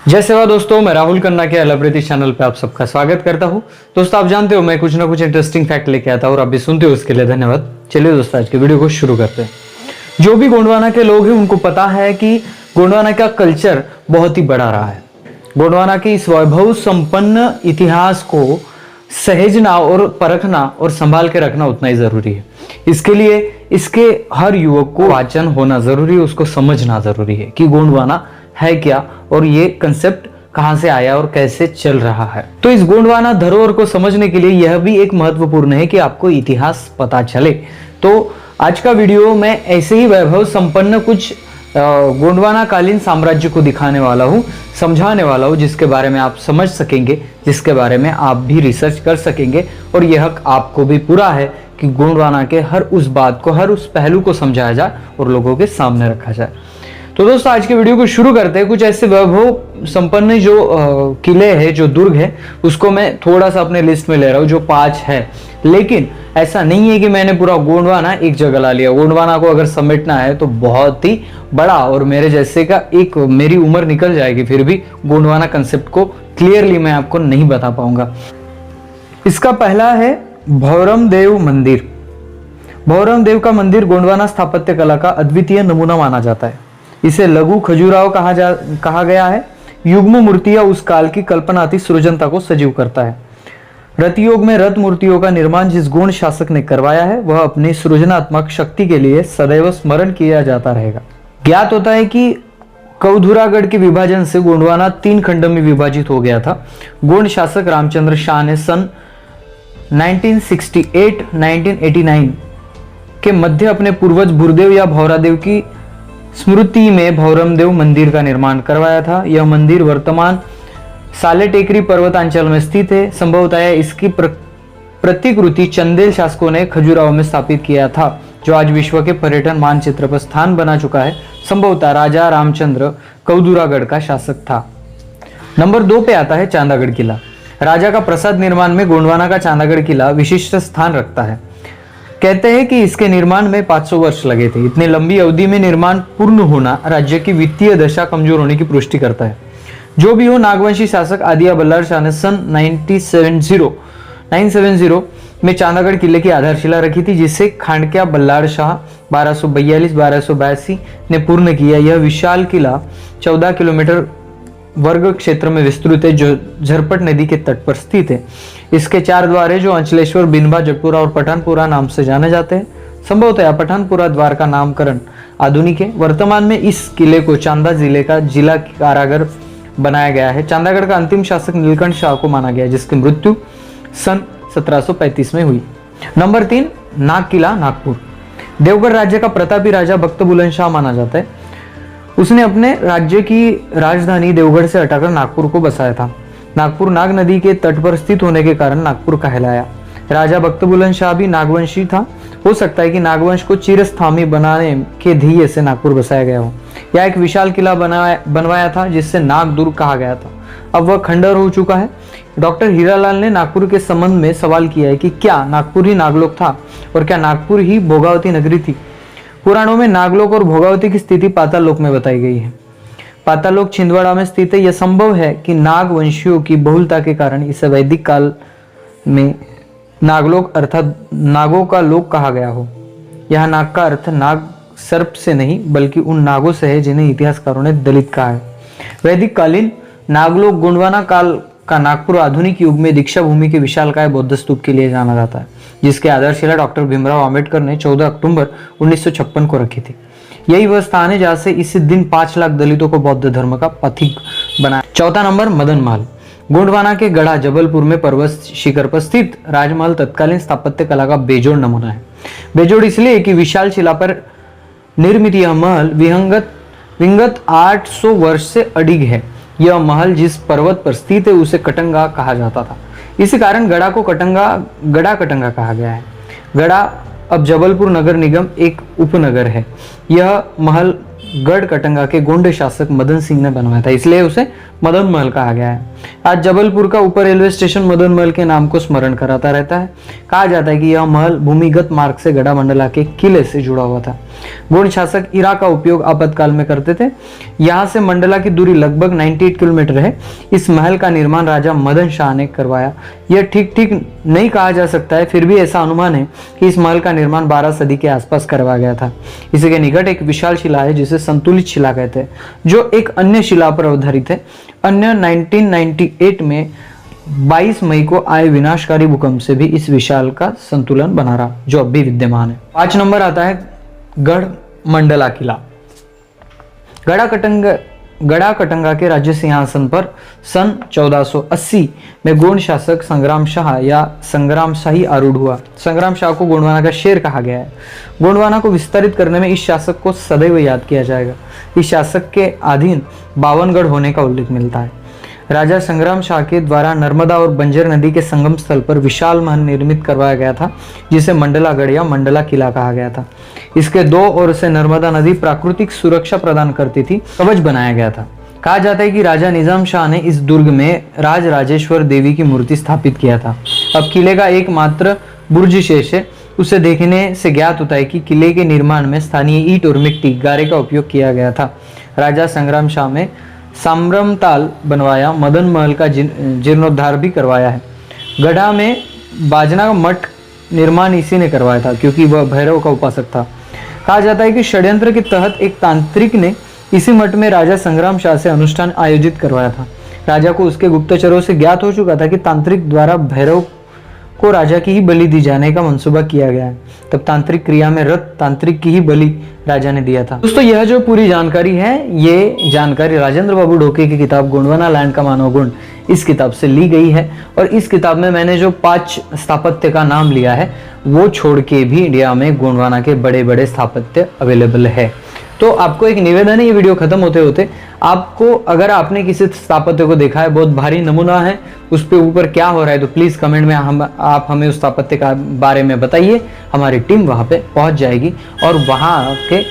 जय सेवा दोस्तों, मैं राहुल खन्ना के एलाब्रिटी चैनल पे आप सबका स्वागत करता हूं। दोस्तों, आप जानते हो मैं कुछ ना कुछ इंटरेस्टिंग फैक्ट लेके आता हूं और आप भी सुनते हो, उसके लिए धन्यवाद। चलिए दोस्तों, आज के वीडियो को शुरू करते हैं। जो भी गोंडवाना के लोग हैं उनको पता है कि गोंडवाना का कल्चर बहुत ही बड़ा रहा है। गोंडवाना के इस वैभव संपन्न इतिहास को सहेजना और परखना और संभाल के रखना उतना ही जरूरी है। इसके लिए इसके हर युवक को वाचन होना जरूरी है, उसको समझना जरूरी है कि गोंडवाना है क्या और ये कंसेप्ट कहां से आया और कैसे चल रहा है। तो इस गोंडवाना धरोहर को समझने के लिए यह भी एक महत्वपूर्ण है कि आपको इतिहास पता चले। तो आज का वीडियो मैं ऐसे ही वैभव संपन्न कुछ गोंडवाना कालीन साम्राज्य को दिखाने वाला हूं, समझाने वाला हूं, जिसके बारे में आप समझ सकेंगे, जिसके बारे में आप भी रिसर्च कर सकेंगे और यह हक आपको भी पूरा है कि गोंडवाना के हर उस बात को, हर उस पहलू को समझाया जाए और लोगों के सामने रखा जाए। तो दोस्तों, आज के वीडियो को शुरू करते हैं। कुछ ऐसे वैभव संपन्न जो किले हैं, जो दुर्ग है, उसको मैं थोड़ा सा अपने लिस्ट में ले रहा हूँ, जो 5 है। लेकिन ऐसा नहीं है कि मैंने पूरा गोंडवाना एक जगह ला लिया। गोंडवाना को अगर समेटना है तो बहुत ही बड़ा और मेरे जैसे का एक मेरी उम्र निकल जाएगी, फिर भी गोंडवाना कंसेप्ट को क्लियरली मैं आपको नहीं बता पाऊंगा। इसका पहला है भौरम देव मंदिर। भौरम देव का मंदिर गोंडवाना स्थापत्य कला का अद्वितीय नमूना माना जाता है। इसे लघु खजुराहो कहा गया है। युग्म मूर्तियां उस काल की कल्पनाती सृजनता को सजीव करता है। रथयोग में रथ मूर्तियों का निर्माण जिस गोंड शासक ने करवाया है, वह अपनी सृजनात्मक शक्ति के लिए सदैव स्मरण किया जाता रहेगा। ज्ञात होता है कि कौधुरागढ़ के विभाजन से गोंडवाना 3 खंड में विभाजित हो गया था। गोंड शासक रामचंद्र शाह ने सन 1968-1989 के मध्य अपने पूर्वज भूरदेव या भौरादेव की स्मृति में भौरमदेव मंदिर का निर्माण करवाया था। यह मंदिर वर्तमान साले टेकरी पर्वतांचल में स्थित है। संभवतः इसकी प्रतिकृति चंदेल शासकों ने खजुराहो में स्थापित किया था, जो आज विश्व के पर्यटन मानचित्र पर स्थान बना चुका है। संभवतः राजा रामचंद्र कौदुरागढ़ का शासक था। नंबर 2 पे आता है चांदागढ़ किला। राजा का प्रसाद निर्माण में गोंडवाना का चांदागढ़ किला विशिष्ट स्थान रखता है। कहते हैं कि इसके निर्माण में 500 वर्ष लगे थे। इतनी लंबी अवधि में निर्माण पूर्ण होना राज्य की वित्तीय दशा कमजोर होने की पुष्टि करता है। जो भी हो, नागवंशी शासक आदिया बल्लार शाह ने सन 970 में चांदागढ़ किले की आधारशिला रखी थी, जिसे खांडक्या बल्लार शाह 1242-1282 ने पूर्ण किया। यह विशाल किला 14 किलोमीटर वर्ग क्षेत्र में विस्तृत है, जो झरपट नदी के तट पर स्थित है। इसके 4 द्वार है, जो अंचलेश्वर, बिनबा, जटपुरा और पठानपुरा नाम से जाने जाते हैं। संभवतः पठानपुरा द्वार का नामकरण आधुनिक है। वर्तमान में इस किले को चांदा जिले का जिला कारागार बनाया गया है। चांदागढ़ का अंतिम शासक नीलकंठ शाह को माना गया, जिसकी मृत्यु सन 1735 में हुई। नंबर 3, नाग किला, नागपुर। देवगढ़ राज्य का प्रतापी राजा भक्त बुलंद शाह माना जाता है। उसने अपने राज्य की राजधानी देवगढ़ से हटाकर नागपुर को बसाया था। नागपुर नाग नदी के तट पर स्थित होने के कारण नागपुर कहलाया। राजा भक्त बुलंद शाह भी नागवंशी था। हो सकता है कि नागवंश को चिरस्थायी बनाने के ध्येय से नागपुर बसाया गया हो। यह एक विशाल किला बनवाया था, जिससे नागदुर्ग कहा गया था। अब वह खंडर हो चुका है। डॉक्टर हीरालाल ने नागपुर के संबंध में सवाल किया है कि क्या नागपुर ही नागलोक था और क्या नागपुर ही भोगावती नगरी थी। पुराणों में नागलोक और भोगावती की स्थिति पाताल लोक में बताई गई है। पाताल लोक छिंदवाड़ा में स्थित है। यह संभव है कि नागवंशियों की बहुलता के कारण इसे वैदिक काल में नागलोक अर्थात नागों का लोक कहा गया हो। यह नाग का अर्थ नाग सर्प से नहीं बल्कि उन नागों से है जिन्हें इतिहासकारों ने दलित कहा है। वैदिक कालीन नागलोक गोंडवाना काल का नागपुर आधुनिक युग में दीक्षा भूमि के विशालकाय बौद्ध स्तूप के लिए जाना जाता है, जिसके आधारशिला डॉक्टर भीमराव अंबेडकर ने 14 अक्टूबर 1956 को रखी थी। यही वह स्थान है जहां से इस दिन 5 लाख दलितों को बौद्ध धर्म का पथिक बनाया। चौथा नंबर, मदन महल। गोंडवाना के गढ़ा जबलपुर में पर्वत शिखर पर स्थित राजमहल तत्कालीन स्थापत्य कला का बेजोड़ नमूना है। बेजोड़ इसलिए कि विशाल शिला पर निर्मित यह महल विंगत 800 वर्ष से अडिग है। यह महल जिस पर्वत पर स्थित है उसे कटंगा कहा जाता था। इसी कारण गढ़ा को गड़ा कटंगा कहा गया है। गढ़ा अब जबलपुर नगर निगम एक उपनगर है। यह महल गढ़ कटंगा के गोंड शासक मदन सिंह ने बनवाया था, इसलिए उसे मदन महल कहा गया है। आज जबलपुर का ऊपर रेलवे स्टेशन मदन महल के नाम को स्मरण कराता रहता है। कहा जाता है कि यह महल भूमिगत मार्ग से गढ़ा मंडला के किले से जुड़ा हुआ था। गोंड शासक इरा का उपयोग आपातकाल में करते थे। यहाँ से मंडला की दूरी लगभग 98 किलोमीटर है। इस महल का निर्माण राजा मदन शाह ने करवाया। यह ठीक नहीं कहा जा सकता है, फिर भी ऐसा अनुमान है कि इस महल का निर्माण 12 सदी के आसपास करवाया गया था। इसी के निकट एक विशाल शिला है जिसे संतुलित शिला कहते हैं, जो एक अन्य शिला पर आधारित है। अन्य 1998 में 22 मई को आए विनाशकारी भूकंप से भी इस विशाल का संतुलन बना रहा, जो अब भी विद्यमान है। 5 नंबर आता है गढ़ मंडला किला। गढ़ा कटंगा के राज्य सिंहासन पर सन 1480 में गोंड शासक संग्राम शाह या संग्राम शाही आरूढ़ हुआ। संग्राम शाह को गोंडवाना का शेर कहा गया है। गोंडवाना को विस्तारित करने में इस शासक को सदैव याद किया जाएगा। इस शासक के अधीन 52 गढ़ होने का उल्लेख मिलता है। राजा संग्राम शाह के द्वारा नर्मदा और बंजर नदी के संगम स्थल पर विशाल महल निर्मित करवाया गया था, जिसे मंडलागढ़ या मंडला किला कहा गया था। इसके दो ओर से नर्मदा नदी प्राकृतिक सुरक्षा प्रदान करती थी। कवच बनाया गया था। कहा जाता है कि राजा निजाम शाह ने इस दुर्ग में राजराजेश्वर देवी की मूर्ति स्थापित किया था। अब किले का एकमात्र बुर्ज शेष है। उसे देखने से ज्ञात होता है कि किले के निर्माण में स्थानीय ईंट और मिट्टी गारे का उपयोग किया गया था। राजा संग्राम शाह में साम्रमताल बनवाया। मदन महल का जीर्णोद्धार भी करवाया है। गढ़ा में बाजना का मठ निर्माण इसी ने करवाया था, क्योंकि वह भैरव का उपासक था। कहा जाता है कि षड्यंत्र के तहत एक तांत्रिक ने इसी मठ में राजा संग्राम शाह से अनुष्ठान आयोजित करवाया था। राजा को उसके गुप्तचरों से ज्ञात हो चुका था कि तांत्रिक द्वारा भैरव को राजा की ही बलि दी जाने का मंसूबा किया गया है। तब तांत्रिक क्रिया में रत तांत्रिक की ही बलि राजा ने दिया था। दोस्तों, यह जो पूरी जानकारी है, ये जानकारी राजेंद्र बाबू ढोके की किताब गोंडवाना लैंड का मानव गुण, इस किताब से ली गई है। और इस किताब में मैंने जो 5 स्थापत्य का नाम लिया है, वो छोड़ के भी इंडिया में गोंडवाना के बड़े बड़े स्थापत्य अवेलेबल है। तो आपको एक निवेदन है, ये वीडियो खत्म होते होते आपको, अगर आपने किसी स्थापत्य को देखा है, बहुत भारी नमूना है, उस पे ऊपर क्या हो रहा है, तो प्लीज कमेंट में आप हमें उस स्थापत्य का बारे में बताइए। हमारी टीम वहां पे पहुंच जाएगी और वहां के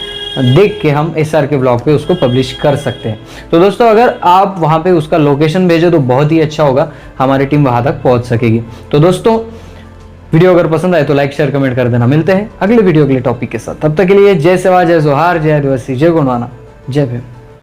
देख के हम SR के ब्लॉग पे उसको पब्लिश कर सकते हैं। तो दोस्तों, अगर आप वहां पे उसका लोकेशन भेजो तो बहुत ही अच्छा होगा, हमारी टीम वहां तक पहुंच सकेगी। तो दोस्तों, वीडियो अगर पसंद आए तो लाइक शेयर कमेंट कर देना। मिलते हैं अगले वीडियो अगले टॉपिक के साथ। तब तक के लिए जय सेवा, जय जोहार, जय आदिवासी, जय गोंडवाना, जय भीम।